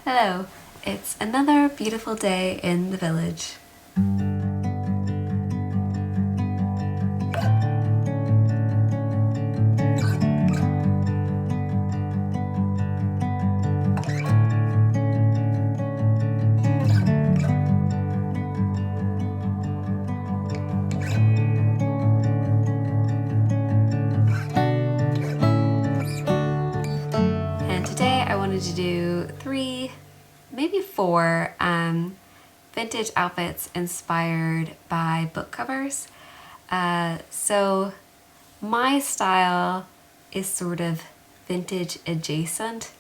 Hello, it's another beautiful day in the village. And today I wanted to do 3, maybe 4 vintage outfits inspired by book covers. So my style is sort of vintage adjacent.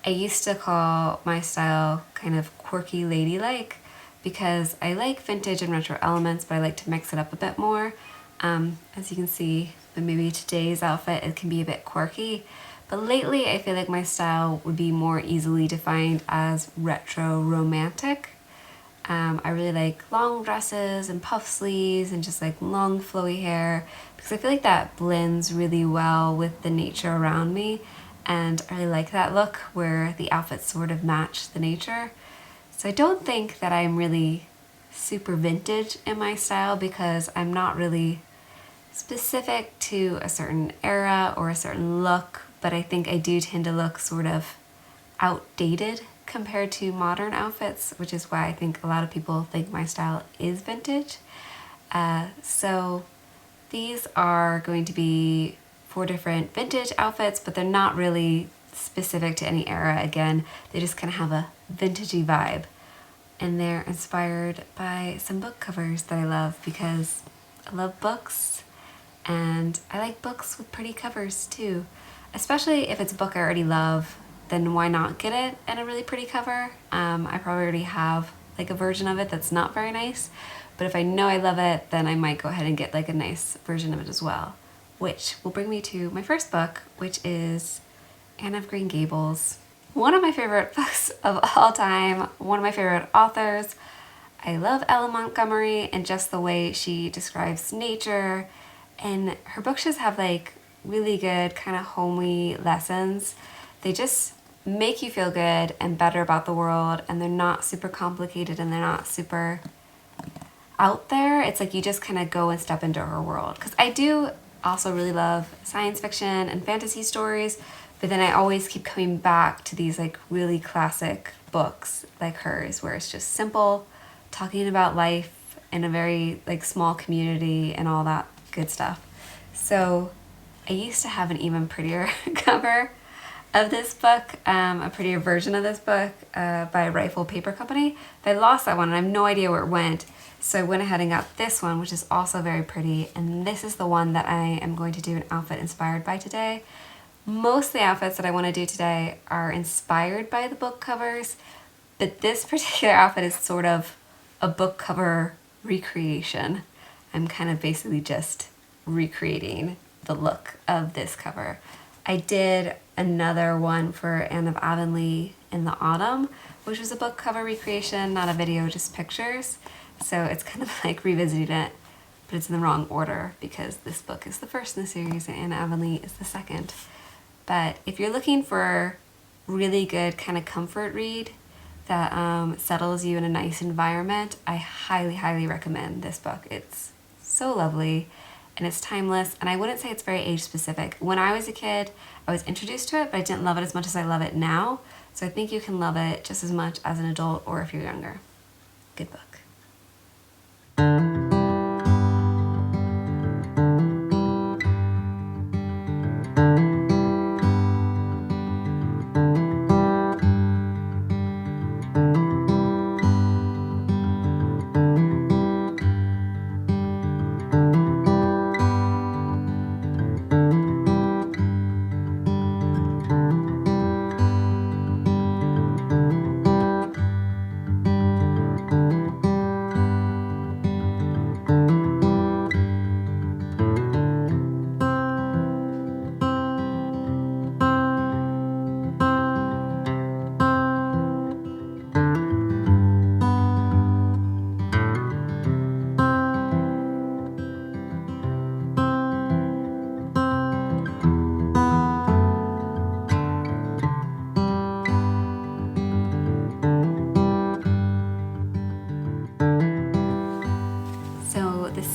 I used to call my style kind of quirky ladylike because I like vintage and retro elements, but I like to mix it up a bit more. As you can see, but maybe today's outfit, it can be a bit quirky. But lately, I feel like my style would be more easily defined as retro romantic. I really like long dresses and puff sleeves and just like long flowy hair because I feel like that blends really well with the nature around me, and I really like that look where the outfits sort of match the nature. So I don't think that I'm really super vintage in my style because I'm not really specific to a certain era or a certain look, but I think I do tend to look sort of outdated compared to modern outfits, which is why I think a lot of people think my style is vintage. So these are going to be 4 different vintage outfits, but they're not really specific to any era. Again, they just kind of have a vintagey vibe. And they're inspired by some book covers that I love because I love books and I like books with pretty covers too. Especially if it's a book I already love, then why not get it in a really pretty cover? I probably already have like a version of it that's not very nice, but if I know I love it, then I might go ahead and get like a nice version of it as well. Which will bring me to my first book, which is Anne of Green Gables. One of my favorite books of all time, one of my favorite authors. I love Ella Montgomery and just the way she describes nature, and her books just have like really good kind of homey lessons. They just make you feel good and better about the world, and they're not super complicated and they're not super out there. It's like you just kind of go and step into her world. Because I do also really love science fiction and fantasy stories, but then I always keep coming back to these like really classic books like hers, where it's just simple, talking about life in a very like small community and all that good stuff. So I used to have an even prettier cover of this book, a prettier version of this book by Rifle Paper Company. But I lost that one and I have no idea where it went. So I went ahead and got this one, which is also very pretty. And this is the one that I am going to do an outfit inspired by today. Most of the outfits that I want to do today are inspired by the book covers, but this particular outfit is sort of a book cover recreation. I'm kind of basically just recreating the look of this cover. I did another one for Anne of Avonlea in the autumn, which was a book cover recreation, not a video, just pictures. So it's kind of like revisiting it, but it's in the wrong order because this book is the first in the series and Anne of Avonlea is the second. But if you're looking for really good kind of comfort read that settles you in a nice environment, I highly, highly recommend this book. It's so lovely and it's timeless, and I wouldn't say it's very age specific. When I was a kid, I was introduced to it, but I didn't love it as much as I love it now. So I think you can love it just as much as an adult or if you're younger. Good book.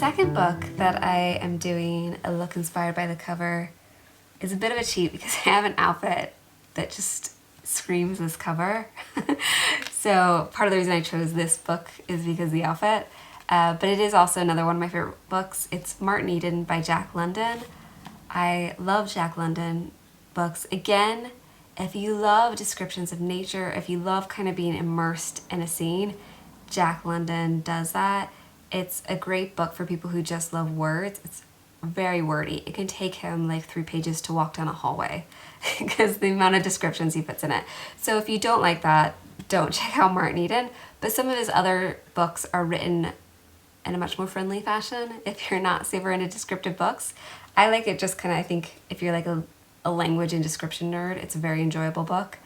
second book that I am doing a look inspired by the cover is a bit of a cheat because I have an outfit that just screams this cover. So part of the reason I chose this book is because of the outfit. But it is also another one of my favorite books. It's Martin Eden by Jack London. I love Jack London books. Again, if you love descriptions of nature, if you love kind of being immersed in a scene, Jack London does that. It's a great book for people who just love words. It's very wordy. It can take him like 3 pages to walk down a hallway because the amount of descriptions he puts in it. So if you don't like that, don't check out Martin Eden. But some of his other books are written in a much more friendly fashion if you're not super into descriptive books. I like it just kind of, I think if you're like a language and description nerd, it's a very enjoyable book.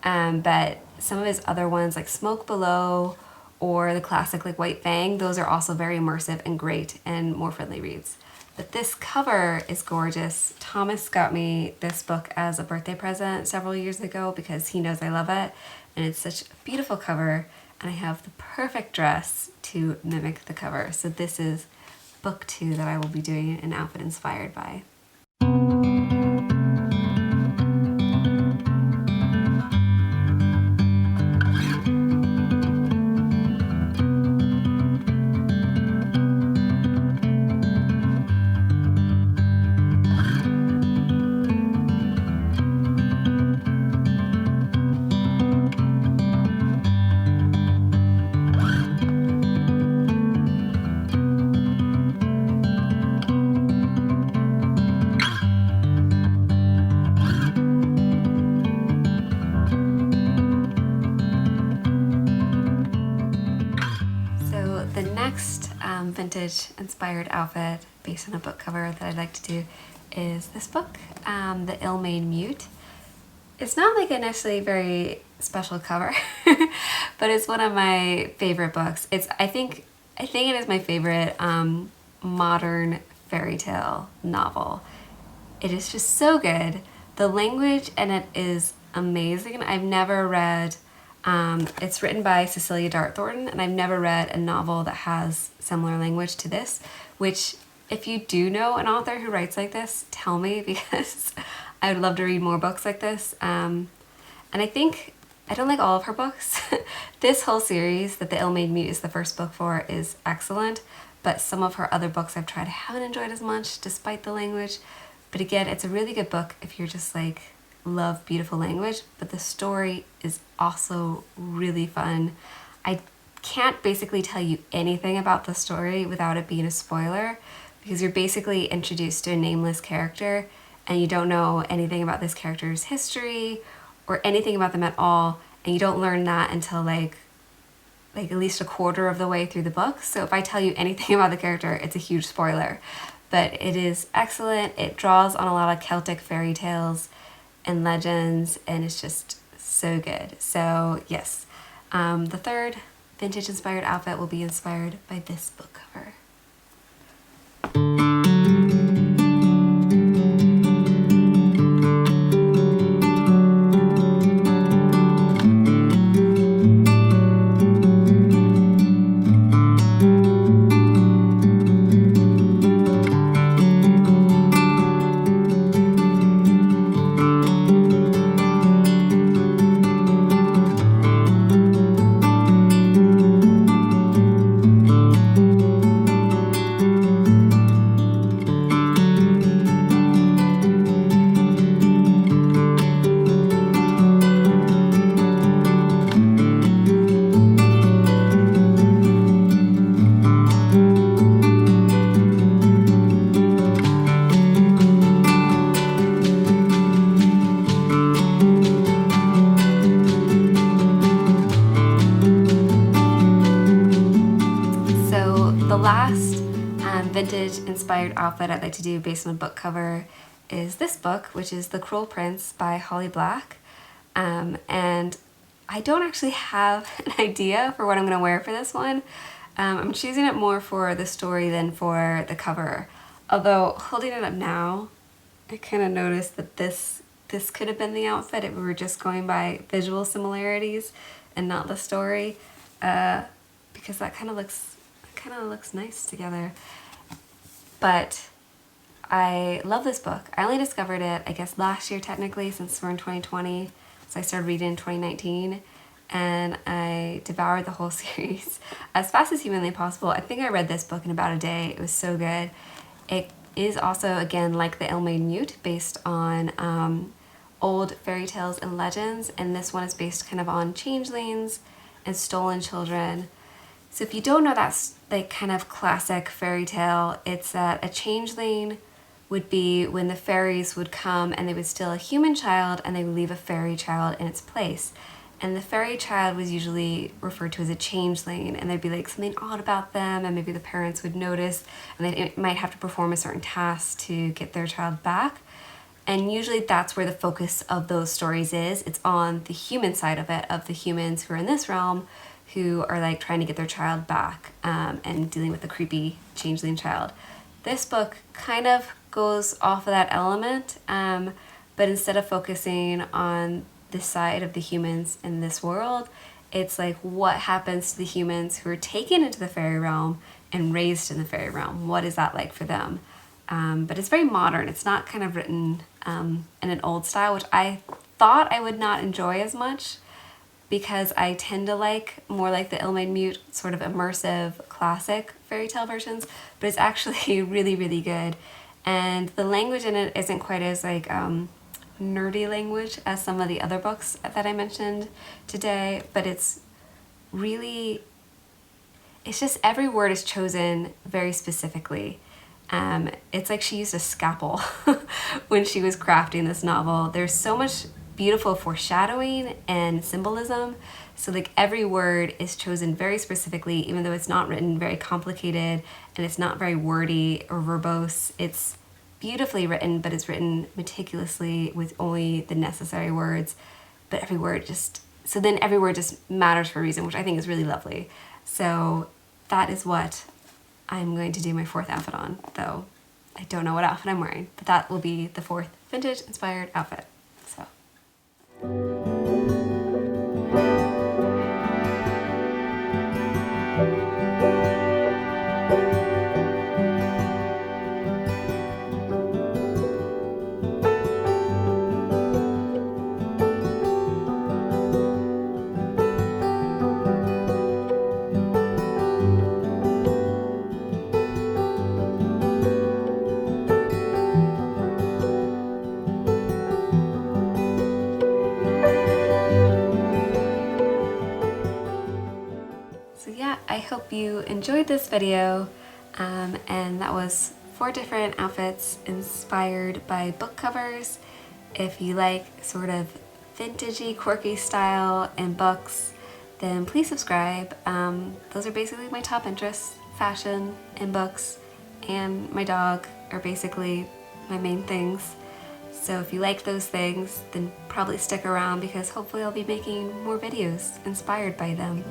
But some of his other ones like Smoke Below or the classic like White Fang, those are also very immersive and great and more friendly reads. But this cover is gorgeous. Thomas got me this book as a birthday present several years ago because he knows I love it. And it's such a beautiful cover. And I have the perfect dress to mimic the cover. So this is book 2 that I will be doing an outfit inspired by. The next vintage inspired outfit based on a book cover that I'd like to do is this book, the Ill Manor Mute. It's not like a necessarily very special cover, but it's one of my favorite books. I think it is my favorite modern fairy tale novel. It is just so good. The language in it is amazing. I've never read it's written by Cecilia Dart Thornton, and I've never read a novel that has similar language to this, which if you do know an author who writes like this, tell me because I would love to read more books like this. And I think, I don't like all of her books. This whole series that the Ill Manor Mute is the first book for is excellent, but some of her other books I've tried I haven't enjoyed as much despite the language. But again, it's a really good book if you're just like, love beautiful language, but the story is also really fun. I can't basically tell you anything about the story without it being a spoiler because you're basically introduced to a nameless character and you don't know anything about this character's history or anything about them at all, and you don't learn that until like at least a quarter of the way through the book. So if I tell you anything about the character, it's a huge spoiler. But it is excellent. It draws on a lot of Celtic fairy tales and legends, and it's just so good. So yes, the third vintage inspired outfit will be inspired by this book cover. Vintage inspired outfit I'd like to do based on a book cover is this book, which is The Cruel Prince by Holly Black. And I don't actually have an idea for what I'm going to wear for this one. I'm choosing it more for the story than for the cover. Although holding it up now, I kind of noticed that this could have been the outfit if we were just going by visual similarities and not the story, because that kind of looks nice together. But I love this book. I only discovered it, I guess, last year technically, since we're in 2020. So I started reading in 2019, and I devoured the whole series as fast as humanly possible. I think I read this book in about a day. It was so good. It is also, again, like the Ill Manor Mute, based on old fairy tales and legends, and this one is based kind of on changelings and stolen children. So if you don't know, that's like kind of classic fairy tale. It's that a changeling would be when the fairies would come and they would steal a human child and they would leave a fairy child in its place. And the fairy child was usually referred to as a changeling, and there'd be like something odd about them, and maybe the parents would notice, and they might have to perform a certain task to get their child back. And usually that's where the focus of those stories is. It's on the human side of it, of the humans who are in this realm, who are like trying to get their child back, and dealing with the creepy changeling child. This book kind of goes off of that element, but instead of focusing on the side of the humans in this world, it's like what happens to the humans who are taken into the fairy realm and raised in the fairy realm. What is that like for them? But it's very modern. It's not kind of written in an old style, which I thought I would not enjoy as much, because I tend to like more like the Ill Manor Mute, sort of immersive, classic fairy tale versions, but it's actually really, really good. And the language in it isn't quite as like nerdy language as some of the other books that I mentioned today, but it's really, it's just every word is chosen very specifically. It's like she used a scalpel when she was crafting this novel. There's so much beautiful foreshadowing and symbolism. So like every word is chosen very specifically, even though it's not written very complicated and it's not very wordy or verbose. It's beautifully written, but it's written meticulously with only the necessary words. But every word just matters for a reason, which I think is really lovely. So that is what I'm going to do my fourth outfit on, though I don't know what outfit I'm wearing, but that will be the fourth vintage inspired outfit. So. So yeah, I hope you enjoyed this video, and that was 4 different outfits inspired by book covers. If you like sort of vintagey, quirky style in books, then please subscribe. Those are basically my top interests: fashion and books, and my dog are basically my main things. So if you like those things, then probably stick around, because hopefully I'll be making more videos inspired by them.